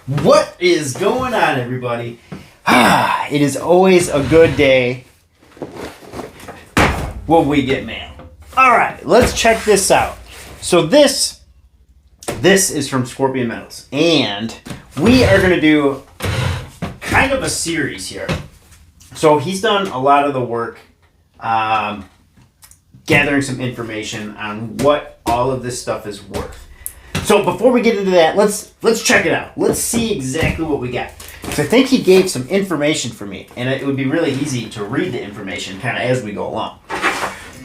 What is going on, everybody? It is always a good day when we get mail. All right, let's check this out. So this is from Scorpion Metals, and we are going to do kind of a series here. So he's done a lot of the work gathering some information on what all of this stuff is worth. So before we get into that, let's check it out. Let's see exactly what we got. So I think he gave some information for me, and it would be really easy to read the information kind of as we go along.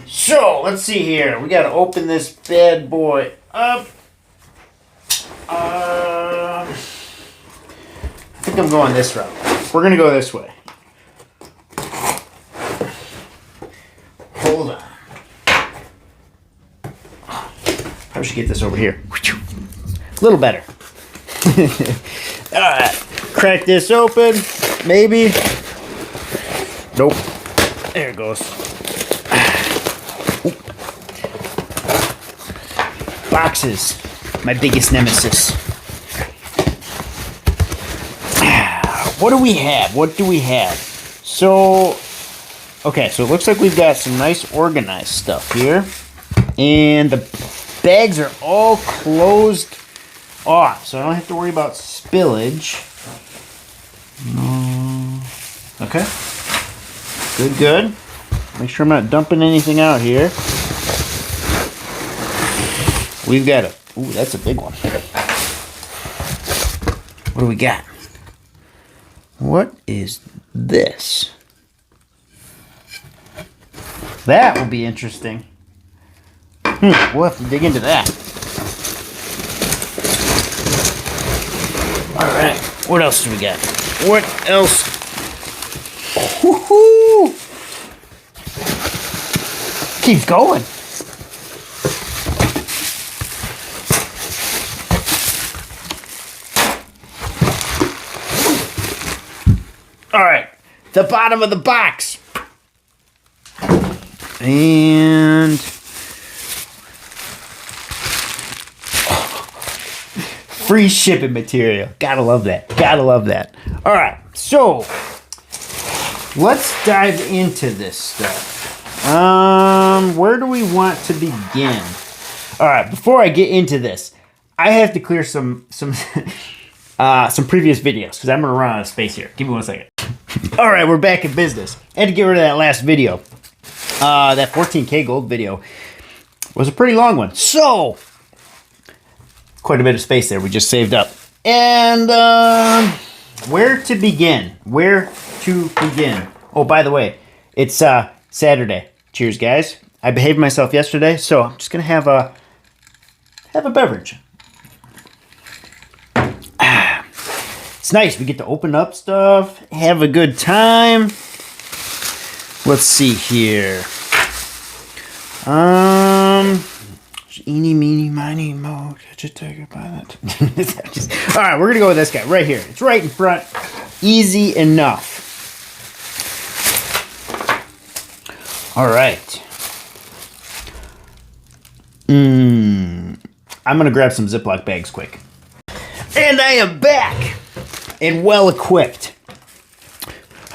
So let's see here. We got to open this bad boy up. I think I'm going this route. We're going to go this way. Hold on. Probably should get this over here. A little better. Alright. Crack this open. Maybe. Nope. There it goes. Ooh. Boxes. My biggest nemesis. What do we have? What do we have? So, okay, so it looks like we've got some nice organized stuff here. And the bags are all closed off, so I don't have to worry about spillage. Okay. Good. Make sure I'm not dumping anything out here. We've got a... Ooh, that's a big one. What do we got? What is this? That will be interesting. We'll have to dig into that. Alright, what else do we got? What else? Woohoo! Keeps going. Alright, the bottom of the box. And... free shipping material. Gotta love that. Gotta love that. Alright, so let's dive into this stuff. Where do we want to begin? Alright, before I get into this, I have to clear some previous videos because I'm gonna run out of space here. Give me 1 second. Alright, we're back in business. I had to get rid of that last video. That 14K gold video was a pretty long one. So quite a bit of space there we just saved up. And where to begin? Oh, by the way, it's Saturday. Cheers, guys. I behaved myself yesterday, so I'm just gonna have a beverage. It's nice. We get to open up stuff, have a good time. Let's see here. Eeny, meeny, miny, mo. Just take it by that. All right, we're gonna go with this guy right here. It's right in front. Easy enough. All right. I'm gonna grab some Ziploc bags quick. And I am back and well equipped.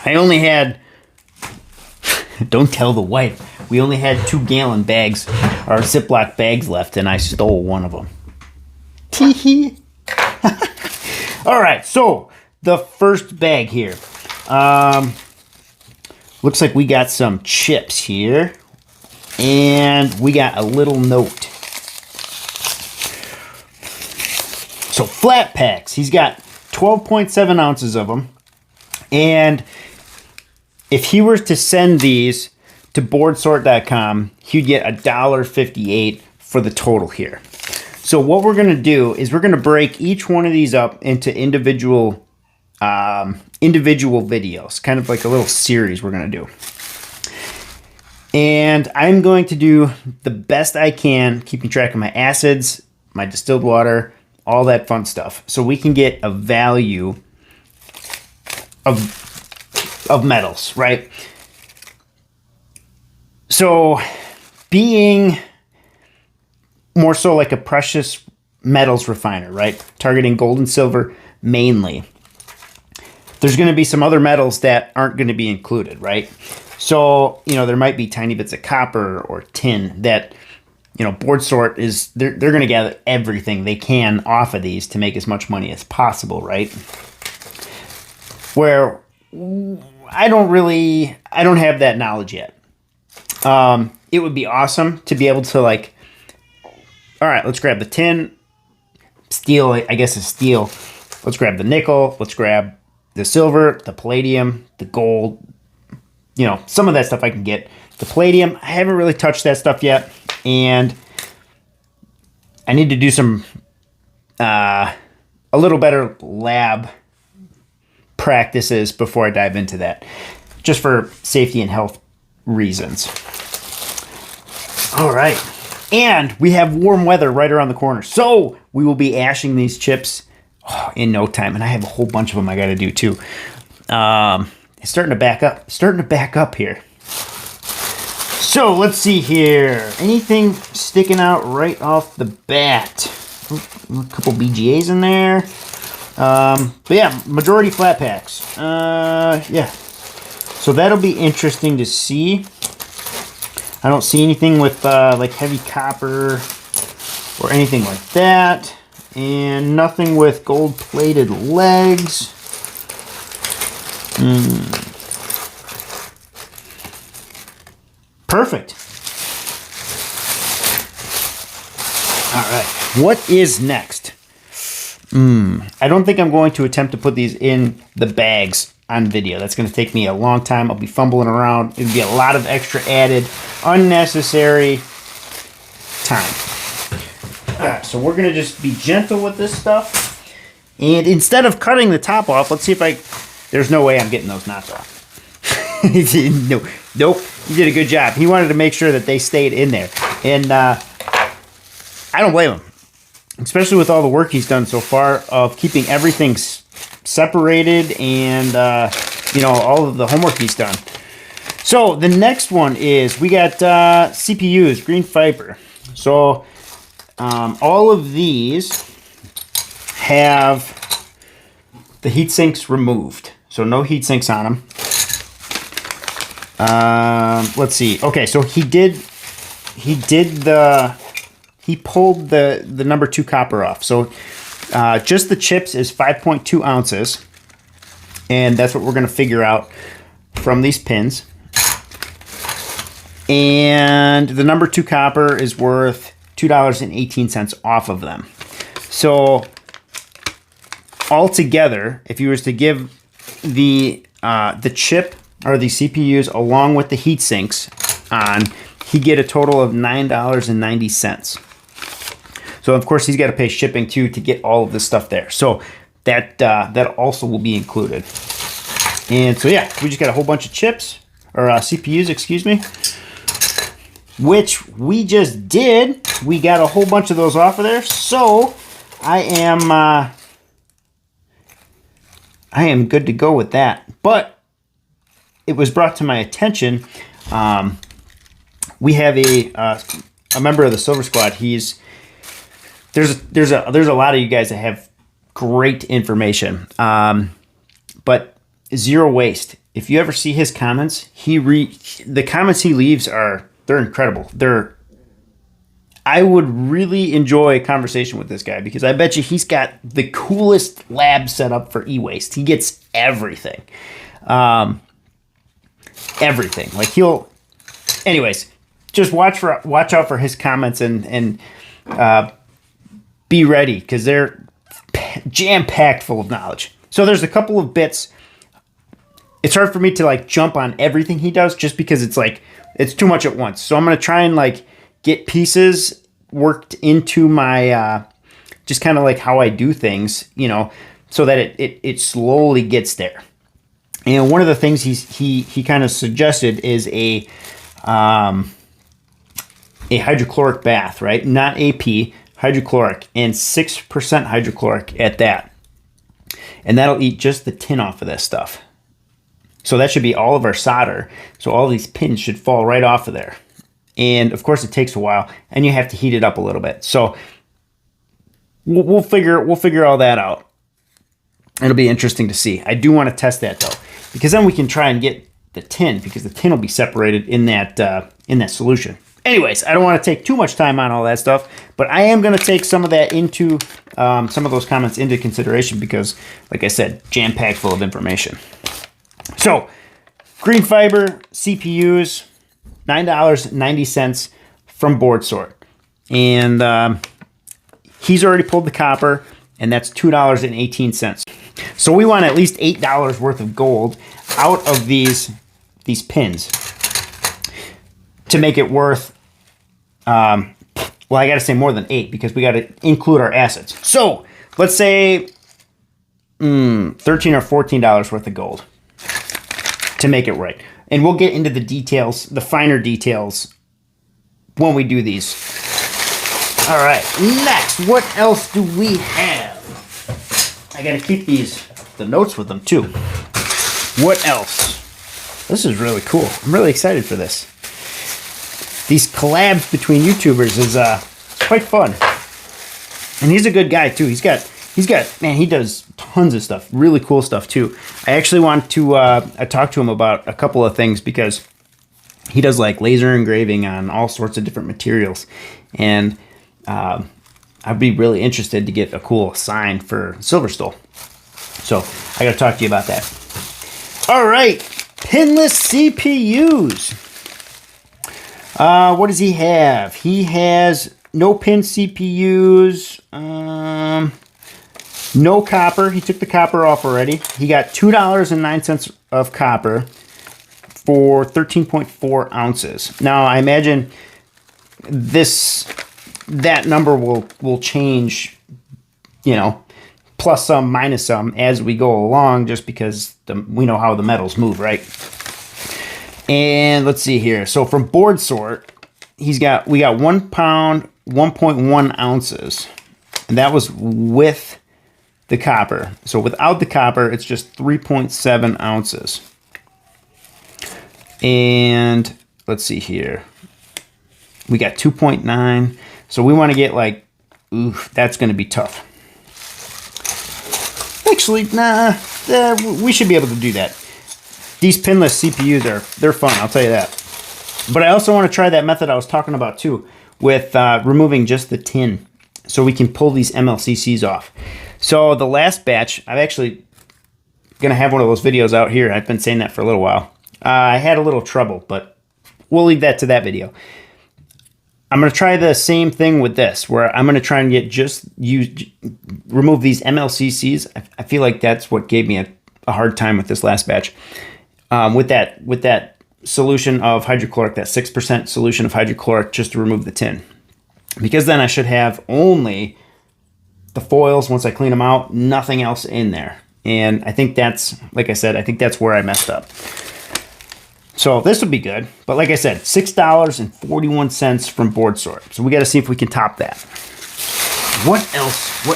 I only had. Don't tell the wife. We only had 2-gallon bags, or Ziploc bags left, and I stole one of them. Tee-hee. All right, so the first bag here. Looks like we got some chips here, and we got a little note. So flat packs. He's got 12.7 ounces of them, and if he were to send these to boardsort.com, he'd get $1.58 for the total here. So what we're going to do is we're going to break each one of these up into individual videos, kind of like a little series we're going to do. And I'm going to do the best I can, keeping track of my acids, my distilled water, all that fun stuff, so we can get a value of metals, right? So being more so like a precious metals refiner, right? Targeting gold and silver, mainly. There's going to be some other metals that aren't going to be included, right? So, you know, there might be tiny bits of copper or tin that, you know, Board Sort is, they're going to gather everything they can off of these to make as much money as possible, right? Where I don't have that knowledge yet. It would be awesome to be able to, like, all right, let's grab the tin, steel, I guess is steel. Let's grab the nickel, let's grab the silver, the palladium, the gold, you know, some of that stuff I can get. The palladium, I haven't really touched that stuff yet, and I need to do some, a little better lab practices before I dive into that, just for safety and health reasons. All right, and we have warm weather right around the corner, so we will be ashing these chips in no time, and I have a whole bunch of them I got to do too. It's starting to back up here. So let's see here. Anything sticking out right off the bat? A couple BGAs in there. But yeah, majority flat packs. Yeah. So that'll be interesting to see. I don't see anything with like heavy copper or anything like that. And nothing with gold-plated legs. Perfect. All right. What is next? I don't think I'm going to attempt to put these in the bags on video. That's going to take me a long time. I'll be fumbling around. It'll be a lot of extra added, unnecessary time. All right, so we're going to just be gentle with this stuff. And instead of cutting the top off, let's see if there's no way I'm getting those knots off. Nope. He did a good job. He wanted to make sure that they stayed in there. And I don't blame him. Especially with all the work he's done so far of keeping everything separated and, you know, all of the homework he's done. So the next one is we got CPUs, green fiber. So all of these have the heat sinks removed. So no heat sinks on them. Let's see. Okay, so he pulled the number 2 copper off. So just the chips is 5.2 ounces. And that's what we're going to figure out from these pins. And the number 2 copper is worth $2.18 off of them. So altogether, if you was to give the chip or the CPUs along with the heat sinks on, he'd get a total of $9.90. So of course he's got to pay shipping too to get all of this stuff there. So that also will be included. And so yeah, we just got a whole bunch of chips or CPUs, excuse me, which we just did. We got a whole bunch of those off of there. So I am good to go with that. But it was brought to my attention. We have a member of the Silver Squad. There's a lot of you guys that have great information. But zero waste. If you ever see his comments, the comments he leaves they're incredible. I would really enjoy a conversation with this guy because I bet you he's got the coolest lab set up for e-waste. He gets everything. Everything. Like anyways, just watch out for his comments and be ready because they're jam-packed full of knowledge. So there's a couple of bits. It's hard for me to like jump on everything he does just because it's too much at once. So I'm going to try and like get pieces worked into my just kind of like how I do things, you know, so that it slowly gets there. And one of the things he kind of suggested is a hydrochloric bath, right? Not AP, hydrochloric, and 6% hydrochloric at that. And that'll eat just the tin off of this stuff. So that should be all of our solder. So all these pins should fall right off of there. And of course it takes a while and you have to heat it up a little bit. So we'll figure all that out. It'll be interesting to see. I do want to test that though, because then we can try and get the tin, because the tin will be separated in that solution. Anyways, I don't want to take too much time on all that stuff, but I am going to take some of that into, some of those comments into consideration because, like I said, jam-packed full of information. So, green fiber CPUs, $9.90 from Board Sort. And he's already pulled the copper, and that's $2.18. So we want at least $8 worth of gold out of these pins to make it worth, well, I got to say more than 8 because we got to include our assets. So let's say $13 or $14 worth of gold to make it right. And we'll get into the details, the finer details, when we do these. All right, next, what else do we have? I got to keep the notes with them too. What else? This is really cool. I'm really excited for this. These collabs between YouTubers is quite fun. And he's a good guy too. He's got, man, he does tons of stuff, really cool stuff too. I actually want to talk to him about a couple of things because he does like laser engraving on all sorts of different materials. And I'd be really interested to get a cool sign for Silverstone. So I got to talk to you about that. All right, pinless CPUs. What does he have? He has no pin CPUs, no copper. He took the copper off already. He got $2.09 of copper for 13.4 ounces. Now I imagine that number will change, you know, plus some, minus some as we go along, just because we know how the metals move, right? And let's see here. So from Board Sort, we got 1 pound, 1.1 ounces. And that was with the copper. So without the copper, it's just 3.7 ounces. And let's see here. We got 2.9. So we want to get like, ooh, that's going to be tough. Actually, nah, we should be able to do that. These pinless CPUs they're fun, I'll tell you that. But I also want to try that method I was talking about too, with removing just the tin, so we can pull these MLCCs off. So the last batch, I'm actually gonna have one of those videos out here. I've been saying that for a little while. I had a little trouble, but we'll leave that to that video. I'm going to try the same thing with this, where I'm going to try and remove these MLCCs. I feel like that's what gave me a hard time with this last batch. With that solution of hydrochloric, that 6% solution of hydrochloric, just to remove the tin. Because then I should have only the foils once I clean them out, nothing else in there. And I think that's, like I said, I think that's where I messed up. So this would be good, but like I said, $6.41 from Board Sort. So we got to see if we can top that. What else?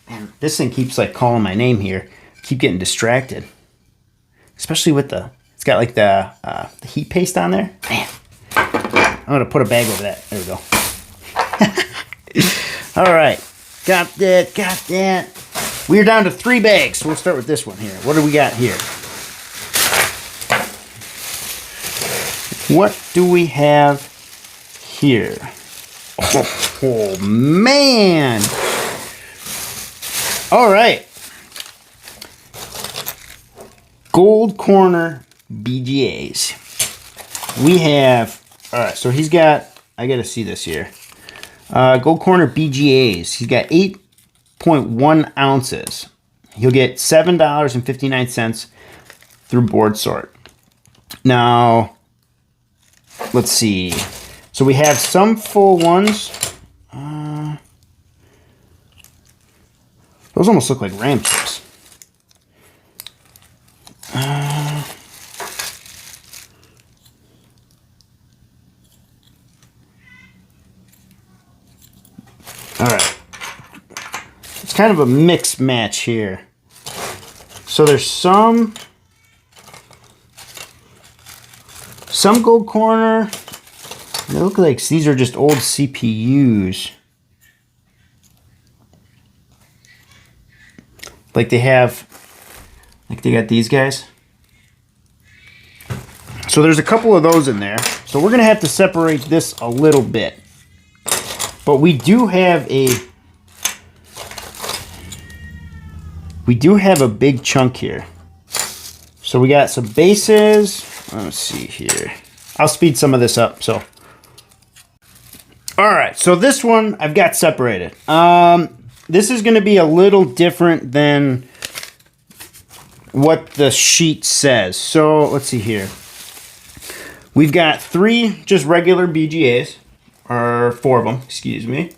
Man, this thing keeps like calling my name here. Keep getting distracted, especially with it's got like the heat paste on there. Man, I'm gonna put a bag over that. There we go. All right, got that. We're down to 3 bags, so we'll start with this one here. What do we got here? What do we have here? Oh man! All right. Gold Corner BGAs. We have, all right, so he's got, I got to see this here. Gold Corner BGAs. He's got 8.1 ounces. He'll get $7.59 through Board Sort. Now, let's see. So we have some full ones. Those almost look like ram chips. All right. It's kind of a mixed match here. So there's some Gold Corner. They look like these are just old CPUs. like they have, like they got these guys. So there's a couple of those in there. So we're going to have to separate this a little bit. But we do have a big chunk here. So we got some bases. Let's see here. I'll speed some of this up. So, all right. So this one I've got separated. This is going to be a little different than what the sheet says. So let's see here. We've got 3 just regular BGAs, or 4 of them, excuse me.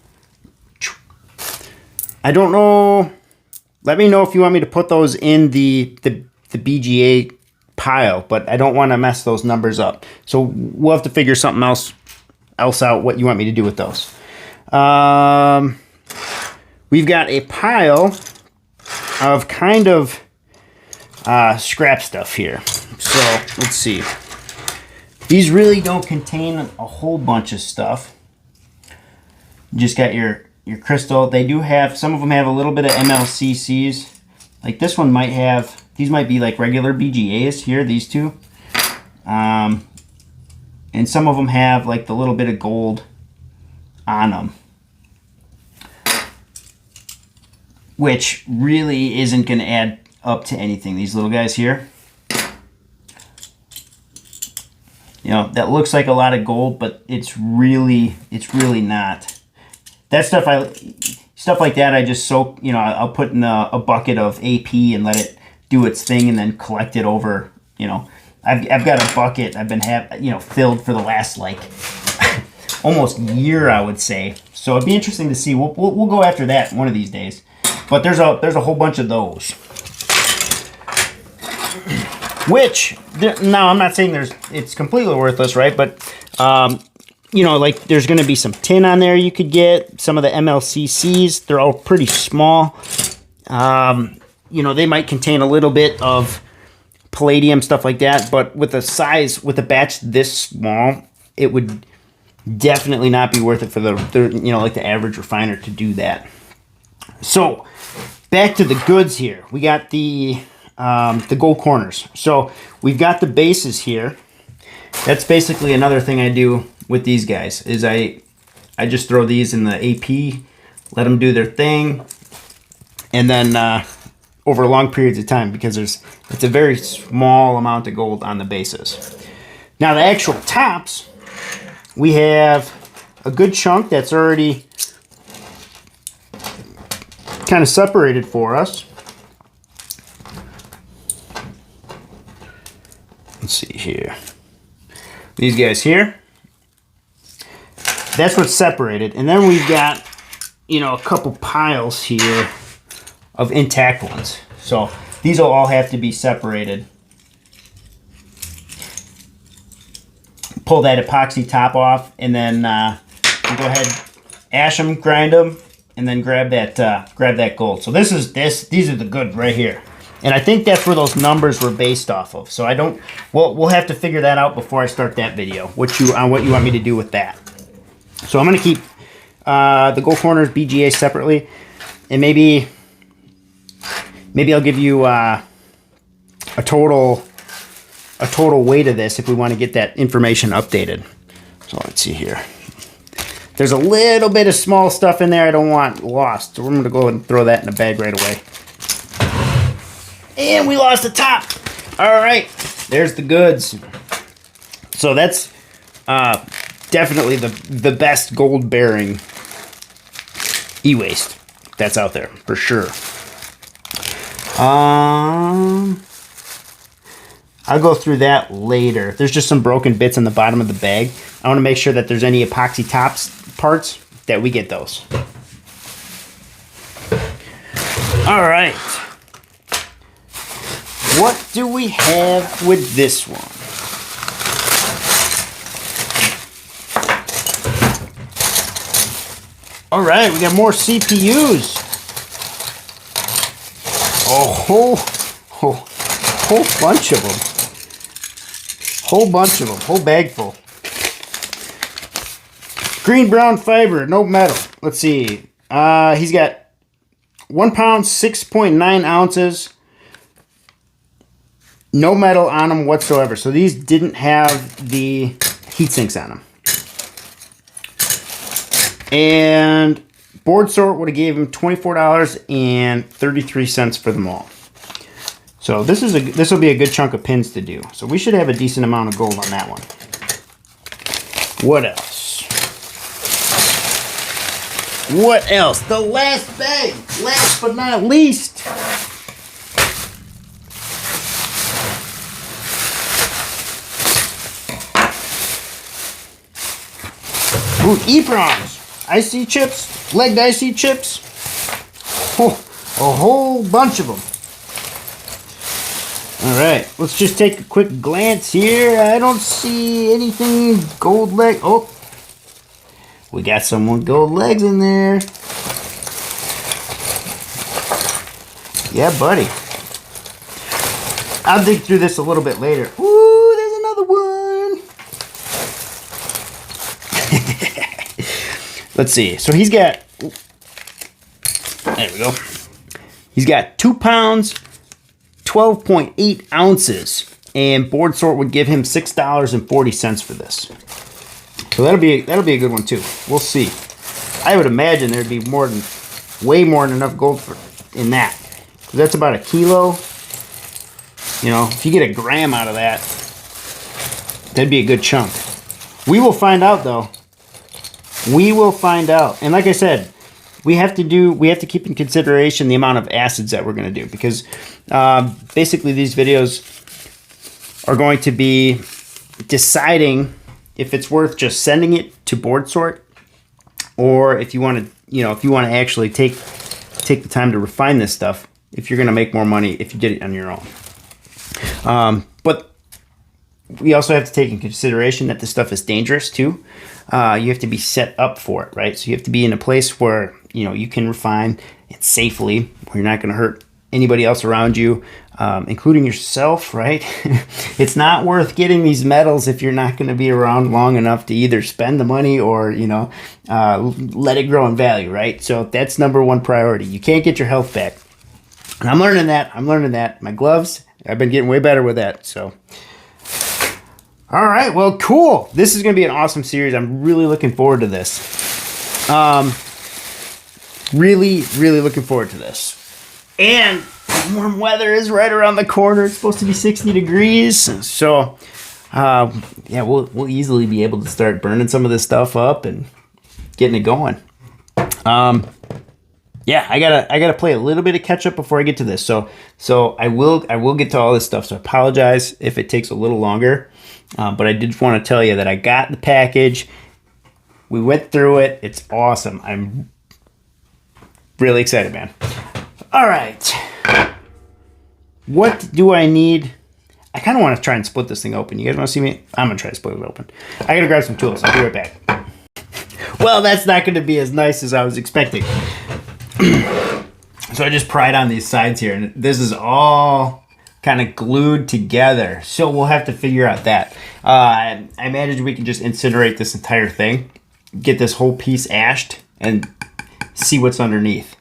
I don't know. Let me know if you want me to put those in the BGA pile, but I don't want to mess those numbers up. So we'll have to figure something else out, what you want me to do with those. We've got a pile of kind of scrap stuff here. So let's see. These really don't contain a whole bunch of stuff. You just got your crystal. They do have, some of them have a little bit of MLCCs. Like this one might have, these might be like regular BGAs here, these two. And some of them have like the little bit of gold on them, which really isn't going to add up to anything. These little guys here. You know, that looks like a lot of gold, but it's really not. That stuff, stuff like that, I just soak, you know, I'll put in a bucket of AP and let it do its thing and then collect it over, you know. I've got a bucket I've been filled for the last, like, almost year, I would say. So it'd be interesting to see. We'll go after that one of these days. But there's a whole bunch of those. Which, now I'm not saying it's completely worthless, right? But, you know, like there's going to be some tin on there you could get. Some of the MLCCs, they're all pretty small. You know, they might contain a little bit of palladium, stuff like that. But with a size, with a batch this small, it would definitely not be worth it for the you know, like the average refiner to do that. So, back to the goods here. We got the gold corners. So we've got the bases here. That's basically another thing I do with these guys is I just throw these in the AP, let them do their thing, and then over long periods of time, because it's a very small amount of gold on the bases. Now the actual tops, we have a good chunk that's already kind of separated for us. Let's see here. These guys here. That's what's separated. And then we've got, you know, a couple piles here of intact ones. So these will all have to be separated. Pull that epoxy top off, and then go ahead, ash them, grind them, and then grab that gold. So these are the good right here. And I think that's where those numbers were based off of. So we'll have to figure that out before I start that video, what you want me to do with that. So I'm gonna keep the gold corners BGA separately, and maybe I'll give you a total weight of this if we want to get that information updated. So let's see here. There's a little bit of small stuff in there I don't want lost, so we're gonna go ahead and throw that in a bag right away. And we lost the top. All right, there's the goods. So that's definitely the best gold bearing e-waste that's out there for sure. I'll go through that later. There's just some broken bits in the bottom of the bag. I want to make sure that there's any epoxy tops parts that we get those. All right. What do we have with this one? All right, we got more CPUs. Whole bunch of them. Whole bag full. Green brown fiber, no metal. Let's see. He's got 1 pound, 6.9 ounces. No metal on them whatsoever. So these didn't have the heat sinks on them. And board sort would have gave him $24.33 for them all. So this will be a good chunk of pins to do. So we should have a decent amount of gold on that one. What else? What else? The last bag, last but not least. Ooh, EEPROMs. IC chips, legged IC chips. Oh, a whole bunch of them. Alright, let's just take a quick glance here. I don't see anything gold leg. Oh, we got some gold legs in there. Yeah, buddy. I'll dig through this a little bit later. Ooh, there's another one. Let's see. So he's got, there we go. He's got 2 pounds, 12.8 ounces, and board sort would give him $6.40 for this. So that'll be a good one too. We'll see. I would imagine there'd be way more than enough gold in that. That's about a kilo. You know, if you get a gram out of that, that'd be a good chunk. We will find out though. We will find out. And like I said, we have to keep in consideration the amount of acids that we're going to do, because basically these videos are going to be deciding if it's worth just sending it to board sort, or if you want to, if you want to actually take the time to refine this stuff, if you're going to make more money if you did it on your own. But we also have to take in consideration that this stuff is dangerous too. You have to be set up for it, right? So you have to be in a place where, you can refine it safely, where you're not going to hurt anybody else around you, including yourself, right? It's not worth getting these metals if you're not going to be around long enough to either spend the money or, let it grow in value, right? So that's number one priority. You can't get your health back. And I'm learning that. My gloves, I've been getting way better with that, so. All right, well, cool. This is going to be an awesome series. I'm really looking forward to this. Really, really looking forward to this. And warm weather is right around the corner. It's supposed to be 60 degrees. So, yeah, we'll easily be able to start burning some of this stuff up and getting it going. Yeah, I gotta play a little bit of catch up before I get to this. So I will get to all this stuff. So I apologize if it takes a little longer. But I did want to tell you that I got the package. We went through it. It's awesome. I'm really excited, man. All right. What do I need? I kind of want to try and split this thing open. You guys want to see me? I'm going to try to split it open. I got to grab some tools. I'll be right back. Well, that's not going to be as nice as I was expecting. So I just pried on these sides here, and this is all kind of glued together. So we'll have to figure out that. I imagine we can just incinerate this entire thing, get this whole piece ashed, and see what's underneath.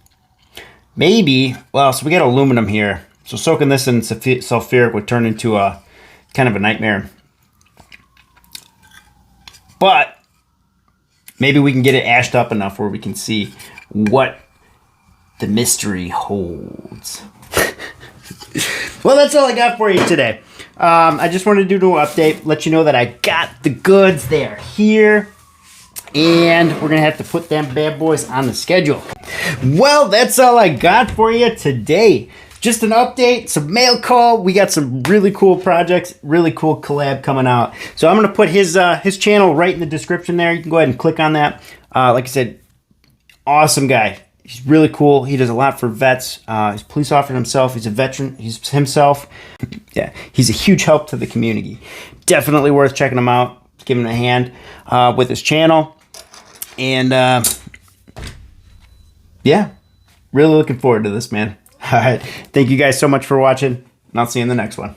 Maybe, well, so we got aluminum here. So soaking this in sulfuric would turn into a kind of a nightmare. But maybe we can get it ashed up enough where we can see what the mystery holds. Well, that's all I got for you today. I just wanted to do an update, let you know that I got the goods. They are here, and we're going to have to put them bad boys on the schedule. Well, that's all I got for you today. Just an update, some mail call. We got some really cool projects, really cool collab coming out. So I'm going to put his channel right in the description there. You can go ahead and click on that. Like I said, awesome guy. He's really cool. He does a lot for vets. He's a police officer himself. He's a veteran. He's himself. Yeah, he's a huge help to the community. Definitely worth checking him out. Give him a hand with his channel. And yeah, really looking forward to this, man. All right. Thank you guys so much for watching, and I'll see you in the next one.